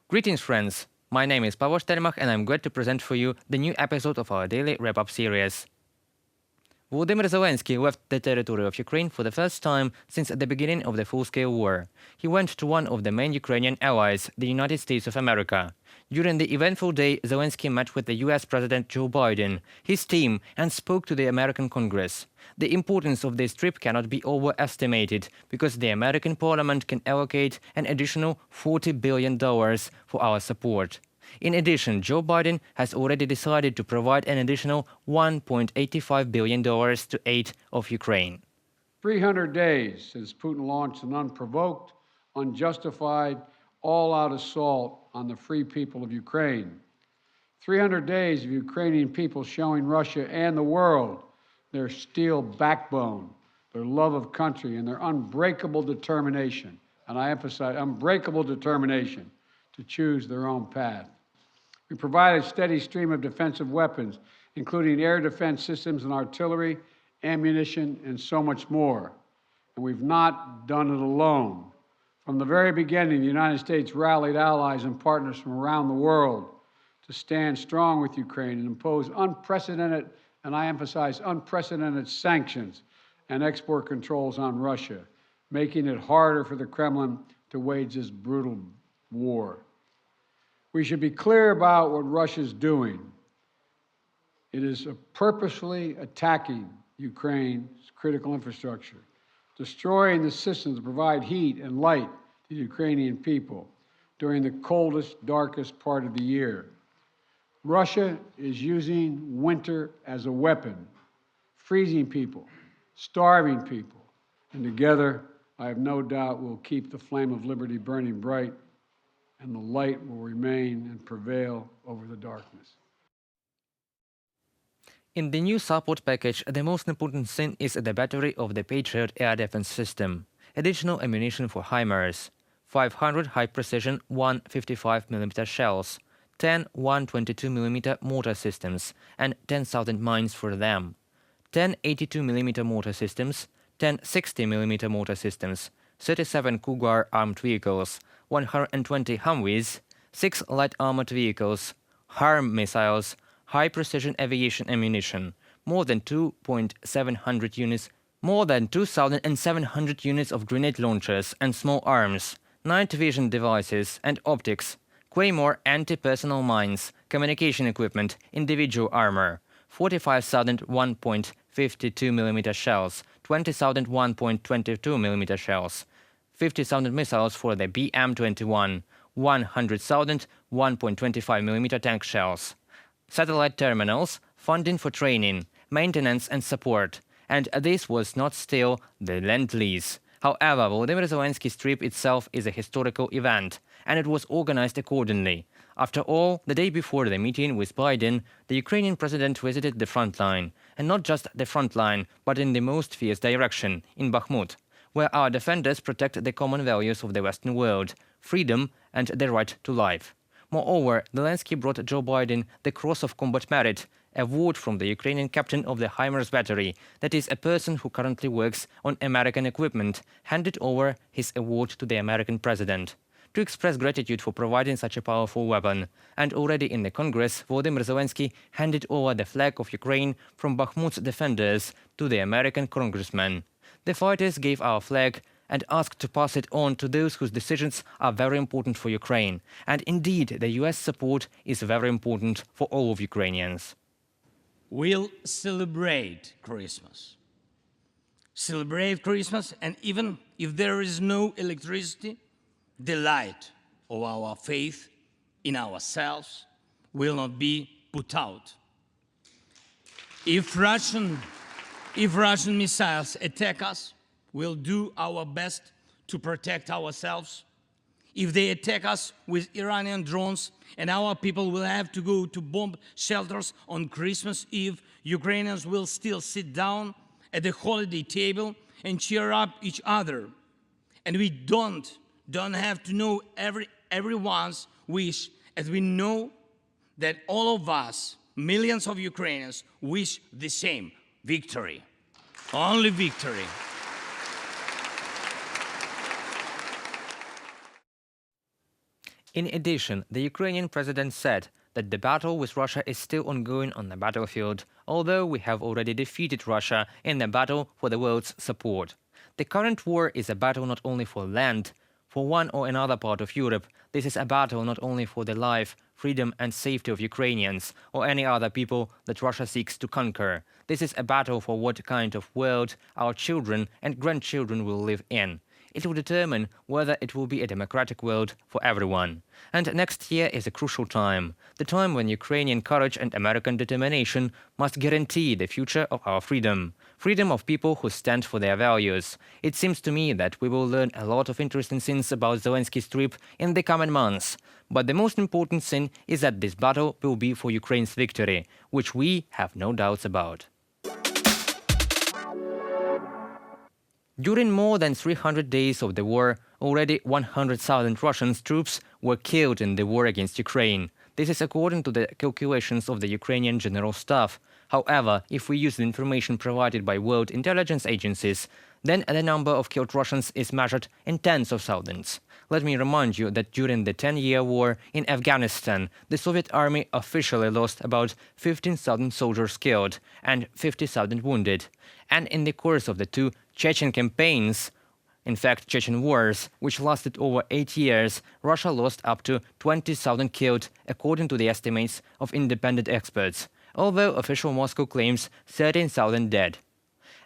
Greetings, friends! My name is Pavel Stelmach, and I'm glad to present for you the new episode of our daily wrap-up series. Volodymyr Zelenskyy left the territory of Ukraine for the first time since the beginning of the full-scale war. He went to one of the main Ukrainian allies, the United States of America. During the eventful day, Zelenskyy met with the US President Joe Biden, his team, and spoke to the American Congress. The importance of this trip cannot be overestimated, because the American Parliament can allocate an additional $40 billion for our support. In addition, Joe Biden has already decided to provide an additional $1.85 billion to aid of Ukraine. 300 days since Putin launched an unprovoked, unjustified, all-out assault on the free people of Ukraine. 300 days of Ukrainian people showing Russia and the world their steel backbone, their love of country, and their unbreakable determination, and I emphasize unbreakable determination, to choose their own path. We provide a steady stream of defensive weapons, including air defense systems and artillery, ammunition, and so much more. And we've not done it alone. From the very beginning, the United States rallied allies and partners from around the world to stand strong with Ukraine and impose unprecedented, and I emphasize unprecedented, sanctions and export controls on Russia, making it harder for the Kremlin to wage this brutal war. We should be clear about what Russia's doing. It is purposefully attacking Ukraine's critical infrastructure, destroying the systems that provide heat and light to the Ukrainian people during the coldest, darkest part of the year. Russia is using winter as a weapon, freezing people, starving people, and together, I have no doubt, we'll keep the flame of liberty burning bright, and the light will remain and prevail over the darkness. In the new support package, the most important thing is the battery of the Patriot air defense system, additional ammunition for HIMARS, 500 high-precision 155mm shells, 10 122mm mortar systems, and 10,000 mines for them, 10 82mm mortar systems, 10 60mm mortar systems, 37 Cougar armed vehicles, 120 Humvees, 6 light armored vehicles, HARM missiles, high-precision aviation ammunition, more than 2,700 units, more than 2,700 units of grenade launchers and small arms, night vision devices and optics, Claymore anti-personnel mines, communication equipment, individual armor, 45,000 1.52mm shells, 20,000 1.22mm shells, 50,000 missiles for the BM-21, 100,000 1.25mm tank shells, satellite terminals, funding for training, maintenance and support. And this was not still the Lend-Lease. However, Volodymyr Zelensky's trip itself is a historical event, and it was organized accordingly. After all, the day before the meeting with Biden, the Ukrainian president visited the front line, and not just the front line, but in the most fierce direction, in Bakhmut, where our defenders protect the common values of the Western world, freedom and the right to life. Moreover, Zelenskyy brought Joe Biden the Cross of Combat Merit, award from the Ukrainian captain of the HIMARS battery, that is, a person who currently works on American equipment, handed over his award to the American president, to express gratitude for providing such a powerful weapon. And already in the Congress, Volodymyr Zelenskyy handed over the flag of Ukraine from Bakhmut's defenders to the American congressman. The fighters gave our flag and asked to pass it on to those whose decisions are very important for Ukraine. And indeed, the US support is very important for all of Ukrainians. We'll celebrate Christmas. Celebrate Christmas, and even if there is no electricity, the light of our faith in ourselves will not be put out. If Russian missiles attack us, we'll do our best to protect ourselves. If they attack us with Iranian drones and our people will have to go to bomb shelters on Christmas Eve, Ukrainians will still sit down at the holiday table and cheer up each other. And we don't have to know everyone's wish, as we know that all of us, millions of Ukrainians, wish the same: victory. Only victory. In addition, the Ukrainian president said that the battle with Russia is still ongoing on the battlefield, although we have already defeated Russia in the battle for the world's support. The current war is a battle not only for land, for one or another part of Europe. This is a battle not only for the life, freedom and safety of Ukrainians or any other people that Russia seeks to conquer. This is a battle for what kind of world our children and grandchildren will live in. It will determine whether it will be a democratic world for everyone. And next year is a crucial time, the time when Ukrainian courage and American determination must guarantee the future of our freedom. Freedom of people who stand for their values. It seems to me that we will learn a lot of interesting things about Zelensky's trip in the coming months. But the most important thing is that this battle will be for Ukraine's victory, which we have no doubts about. During more than 300 days of the war, already 100,000 Russian troops were killed in the war against Ukraine. This is according to the calculations of the Ukrainian General Staff. However, if we use the information provided by world intelligence agencies, then the number of killed Russians is measured in tens of thousands. Let me remind you that during the 10-year war in Afghanistan, the Soviet army officially lost about 15,000 soldiers killed and 50,000 wounded. And in the course of the two Chechen campaigns, in fact Chechen wars, which lasted over 8 years, Russia lost up to 20,000 killed, according to the estimates of independent experts, although official Moscow claims 13,000 dead.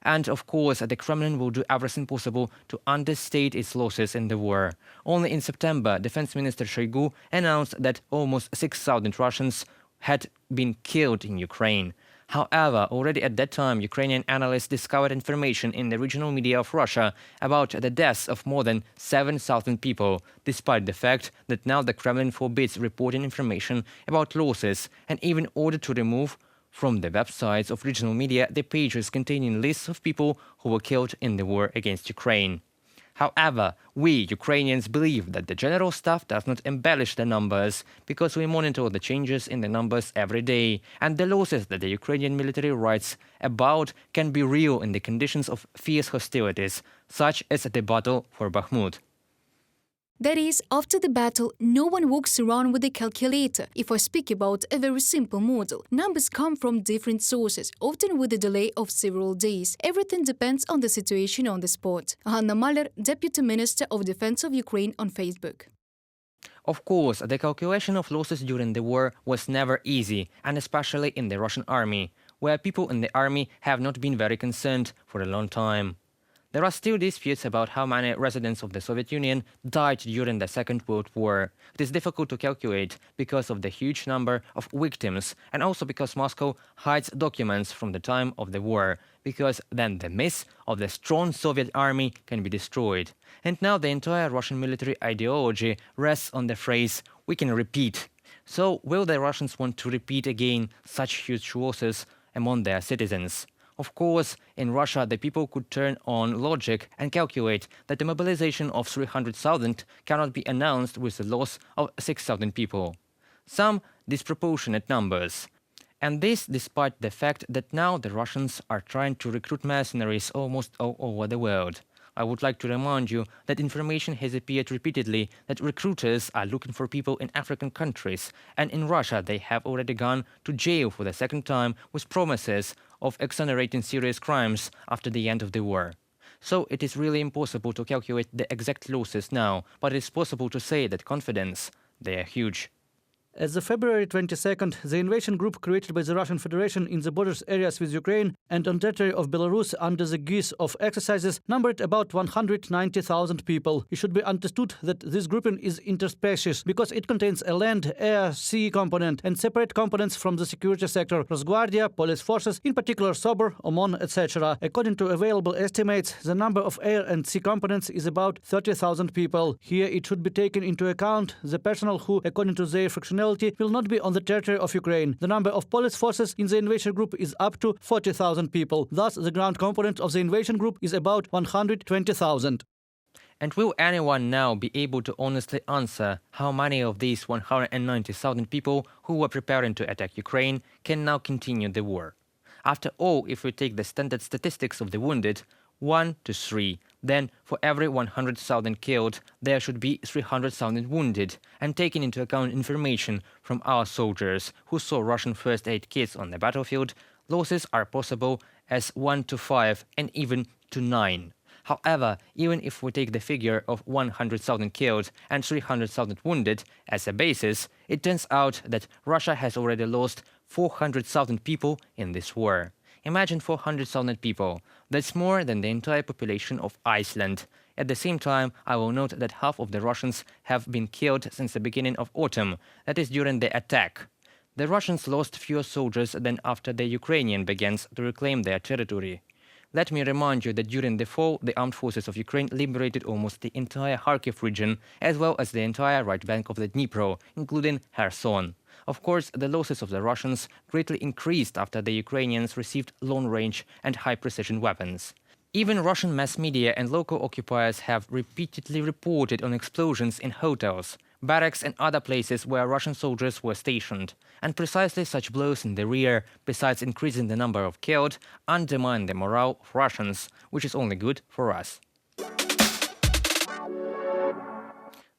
And of course, the Kremlin will do everything possible to understate its losses in the war. Only in September, Defense Minister Shoigu announced that almost 6,000 Russians had been killed in Ukraine. However, already at that time, Ukrainian analysts discovered information in the regional media of Russia about the deaths of more than 7,000 people, despite the fact that now the Kremlin forbids reporting information about losses and even ordered to remove from the websites of regional media the pages containing lists of people who were killed in the war against Ukraine. However, we, Ukrainians, believe that the General Staff does not embellish the numbers because we monitor the changes in the numbers every day, and the losses that the Ukrainian military writes about can be real in the conditions of fierce hostilities, such as the battle for Bakhmut. That is, after the battle, no one walks around with a calculator. If I speak about a very simple model, numbers come from different sources, often with a delay of several days. Everything depends on the situation on the spot. Hanna Mahler, Deputy Minister of Defense of Ukraine, on Facebook. Of course, the calculation of losses during the war was never easy, and especially in the Russian army, where people in the army have not been very concerned for a long time. There are still disputes about how many residents of the Soviet Union died during the Second World War. It is difficult to calculate because of the huge number of victims and also because Moscow hides documents from the time of the war, because then the myth of the strong Soviet army can be destroyed. And now the entire Russian military ideology rests on the phrase, "we can repeat." So will the Russians want to repeat again such huge losses among their citizens? Of course, in Russia, the people could turn on logic and calculate that the mobilization of 300,000 cannot be announced with the loss of 6,000 people. Some disproportionate numbers. And this despite the fact that now the Russians are trying to recruit mercenaries almost all over the world. I would like to remind you that information has appeared repeatedly that recruiters are looking for people in African countries, and in Russia they have already gone to jail for the second time with promises of exonerating serious crimes after the end of the war. So it is really impossible to calculate the exact losses now, but it is possible to say that confidence, they are huge. As of February 22nd, the invasion group created by the Russian Federation in the borders areas with Ukraine and on territory of Belarus under the guise of exercises numbered about 190,000 people. It should be understood that this grouping is interspecies because it contains a land, air, sea component and separate components from the security sector, Rosguardia, police forces, in particular SOBR, OMON, etc. According to available estimates, the number of air and sea components is about 30,000 people. Here it should be taken into account the personnel who, according to their functionality, will not be on the territory of Ukraine. The number of police forces in the invasion group is up to 40,000 people. Thus, the ground component of the invasion group is about 120,000. And will anyone now be able to honestly answer how many of these 190,000 people who were preparing to attack Ukraine can now continue the war? After all, if we take the standard statistics of the wounded, 1 to 3, then for every 100,000 killed, there should be 300,000 wounded, and taking into account information from our soldiers who saw Russian first aid kits on the battlefield, losses are possible as 1 to 5 and even to 9. However, even if we take the figure of 100,000 killed and 300,000 wounded as a basis, it turns out that Russia has already lost 400,000 people in this war. Imagine 400,000 people. That's more than the entire population of Iceland. At the same time, I will note that half of the Russians have been killed since the beginning of autumn, that is during the attack. The Russians lost fewer soldiers than after the Ukrainians began to reclaim their territory. Let me remind you that during the fall, the armed forces of Ukraine liberated almost the entire Kharkiv region, as well as the entire right bank of the Dnipro, including Kherson. Of course, the losses of the Russians greatly increased after the Ukrainians received long-range and high-precision weapons. Even Russian mass media and local occupiers have repeatedly reported on explosions in hotels, barracks and other places where Russian soldiers were stationed. And precisely such blows in the rear, besides increasing the number of killed, undermine the morale of Russians, which is only good for us.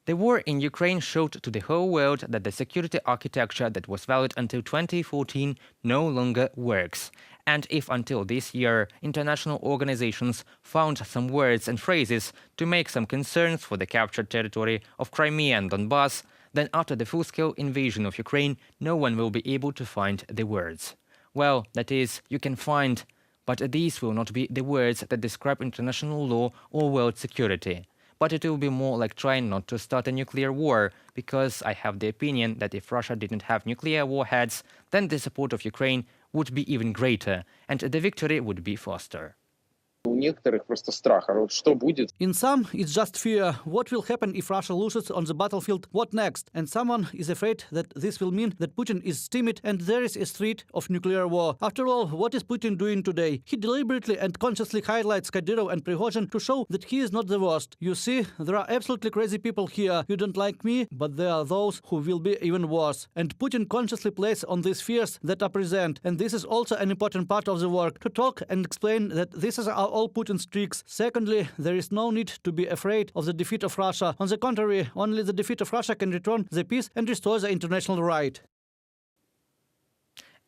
The war in Ukraine showed to the whole world that the security architecture that was valid until 2014 no longer works. And if until this year international organizations found some words and phrases to make some concerns for the captured territory of Crimea and Donbass, then after the full-scale invasion of Ukraine, no one will be able to find the words. Well, that is, you can find, but these will not be the words that describe international law or world security. But it will be more like trying not to start a nuclear war, because I have the opinion that if Russia didn't have nuclear warheads, then the support of Ukraine would be even greater, and the victory would be faster. У некоторых просто страх. А вот что будет? In some, it's just fear. What will happen if Russia loses on the battlefield? What next? And someone is afraid that this will mean that Putin is timid and there is a threat of nuclear war. After all, what is Putin doing today? He deliberately and consciously highlights Kadyrov and Prigozhin to show that he is not the worst. You see, there are absolutely crazy people here. You don't like me, but there are those who will be even worse. And Putin consciously plays on these fears that are present. And this is also an important part of the work, to talk and explain that this is all Putin's tricks. Secondly, there is no need to be afraid of the defeat of Russia. On the contrary, only the defeat of Russia can return the peace and restore the international right.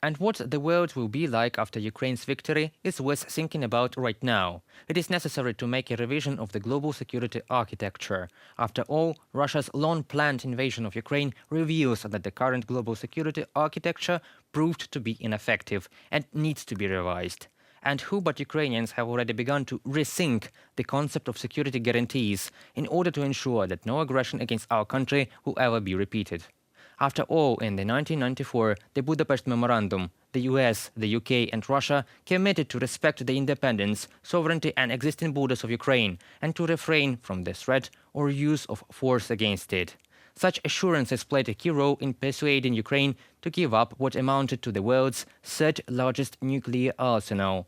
And what the world will be like after Ukraine's victory is worth thinking about right now. It is necessary to make a revision of the global security architecture. After all, Russia's long-planned invasion of Ukraine reveals that the current global security architecture proved to be ineffective and needs to be revised. And who but Ukrainians have already begun to rethink the concept of security guarantees in order to ensure that no aggression against our country will ever be repeated. After all, in the 1994, the Budapest Memorandum, the US, the UK and Russia committed to respect the independence, sovereignty and existing borders of Ukraine and to refrain from the threat or use of force against it. Such assurances played a key role in persuading Ukraine to give up what amounted to the world's third largest nuclear arsenal.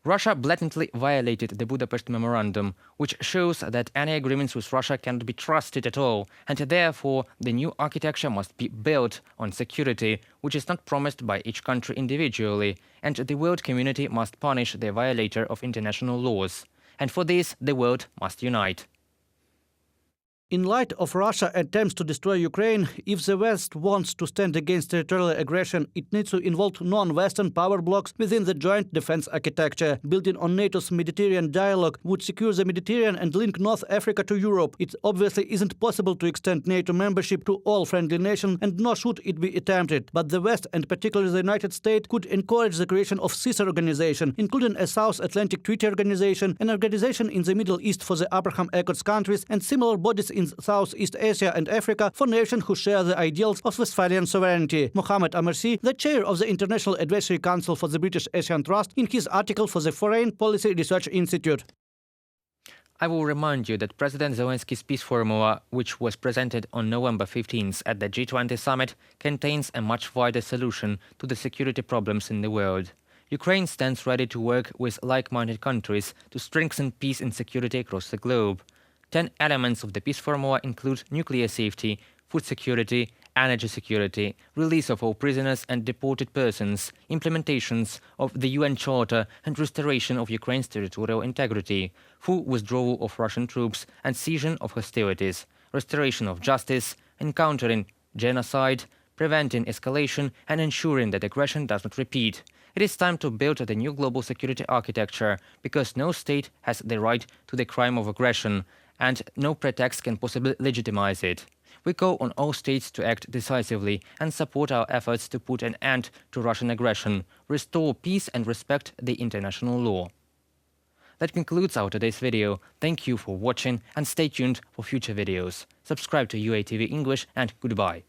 Russia blatantly violated the Budapest Memorandum, which shows that any agreements with Russia cannot be trusted at all, and therefore the new architecture must be built on security, which is not promised by each country individually, and the world community must punish the violator of international laws. And for this, the world must unite. In light of Russia's attempts to destroy Ukraine, if the West wants to stand against territorial aggression, it needs to involve non-Western power blocs within the joint defense architecture. Building on NATO's Mediterranean dialogue would secure the Mediterranean and link North Africa to Europe. It obviously isn't possible to extend NATO membership to all friendly nations, and nor should it be attempted. But the West, and particularly the United States, could encourage the creation of sister organizations, including a South Atlantic Treaty Organization, an organization in the Middle East for the Abraham Accords countries, and similar bodies in Southeast Asia and Africa for nations who share the ideals of Westphalian sovereignty. Mohammed Amarsi, the chair of the International Advisory Council for the British Asian Trust, in his article for the Foreign Policy Research Institute. I will remind you that President Zelenskyy's peace formula, which was presented on November 15th at the G20 summit, contains a much wider solution to the security problems in the world. Ukraine stands ready to work with like-minded countries to strengthen peace and security across the globe. 10 elements of the peace formula include nuclear safety, food security, energy security, release of all prisoners and deported persons, implementations of the UN Charter and restoration of Ukraine's territorial integrity, full withdrawal of Russian troops and ceasing of hostilities, restoration of justice, encountering genocide, preventing escalation and ensuring that aggression does not repeat. It is time to build the new global security architecture, because no state has the right to the crime of aggression, and no pretext can possibly legitimize it. We call on all states to act decisively and support our efforts to put an end to Russian aggression, restore peace and respect the international law. That concludes our today's video. Thank you for watching and stay tuned for future videos. Subscribe to UATV English and goodbye.